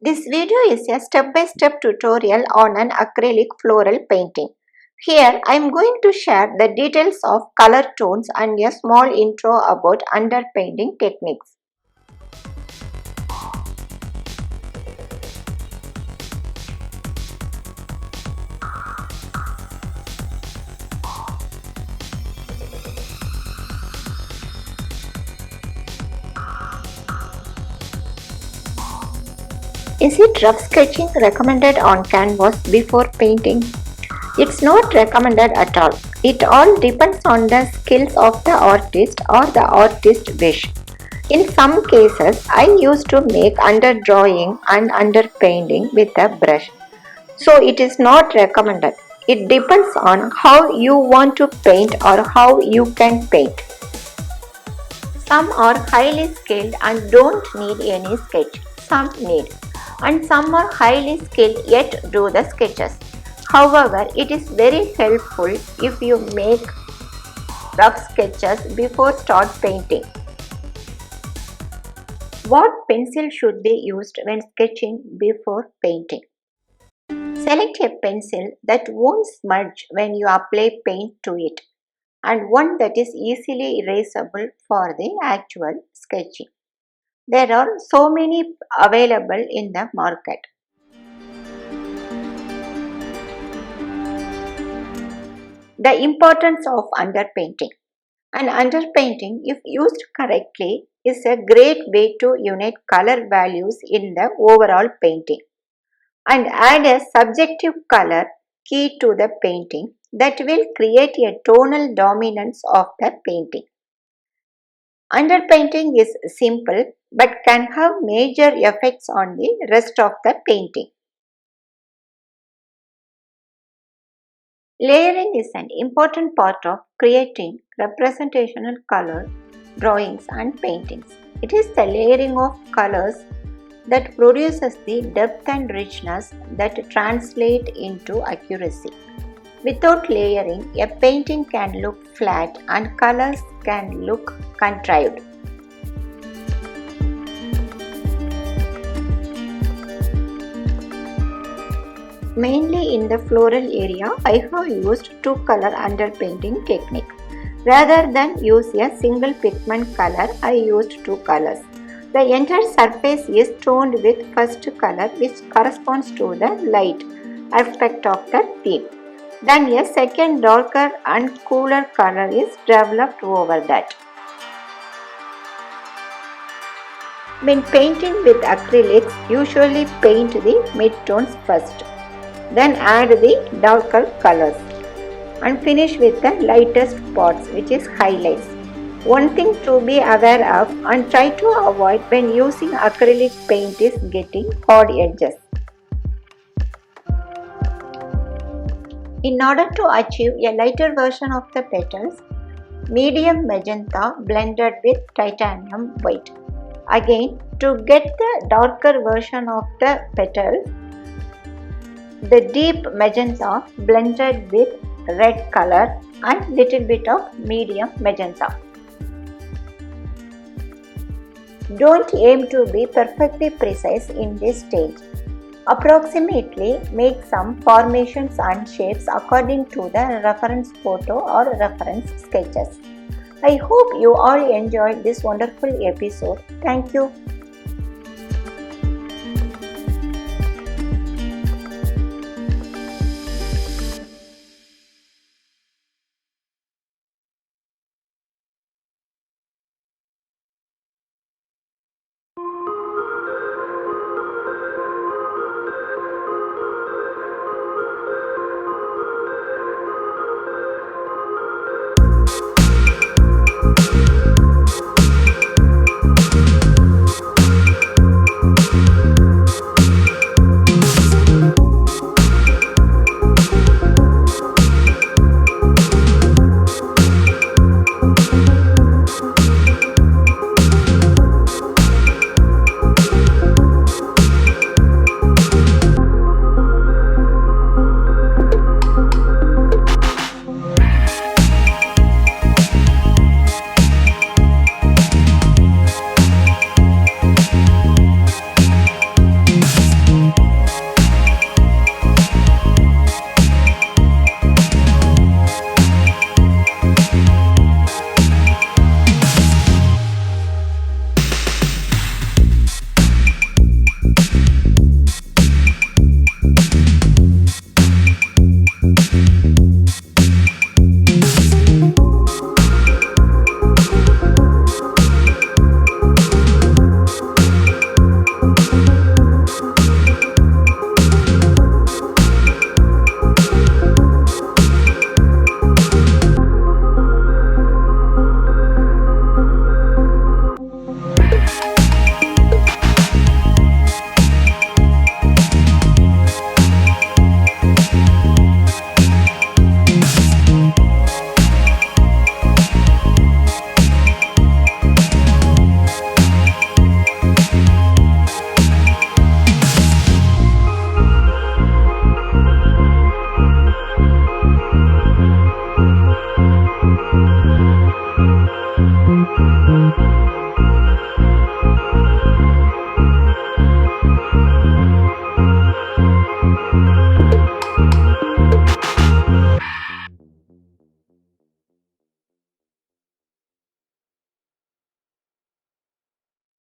This video is a step-by-step tutorial on an acrylic floral painting. Here I am going to share the details of color tones and a small intro about underpainting techniques. Is it rough sketching recommended on canvas before painting? It's not recommended at all. It all depends on the skills of the artist or the artist's wish. In some cases, I used to make underdrawing and underpainting with a brush. So it is not recommended. It depends on how you want to paint or how you can paint. Some are highly skilled and don't need any sketch. Some need. And some are highly skilled yet do the sketches. However, it is very helpful if you make rough sketches before start painting. What pencil should be used when sketching before painting? Select a pencil that won't smudge when you apply paint to it and one that is easily erasable for the actual sketching. There are so many available in the market. The importance of underpainting. An underpainting, if used correctly, is a great way to unite color values in the overall painting and add a subjective color key to the painting that will create a tonal dominance of the painting. Underpainting is simple but can have major effects on the rest of the painting. Layering is an important part of creating representational color drawings and paintings. It is the layering of colors that produces the depth and richness that translate into accuracy. Without layering, a painting can look flat and colors can look contrived. Mainly in the floral area, I have used two-color underpainting technique. Rather than use a single pigment color, I used two colors. The entire surface is toned with first color which corresponds to the light aspect of the theme. Then a second darker and cooler color is developed over that. When painting with acrylics, usually paint the mid-tones first. Then add the darker colors and finish with the lightest parts, which is highlights. One thing to be aware of and try to avoid when using acrylic paint is getting hard edges. In order to achieve a lighter version of the petals, medium magenta blended with titanium white. Again, to get the darker version of the petals, the deep magenta blended with red color and little bit of medium magenta. Don't aim to be perfectly precise in this stage. Approximately make some formations and shapes according to the reference photo or reference sketches. I hope you all enjoyed this wonderful episode. Thank you.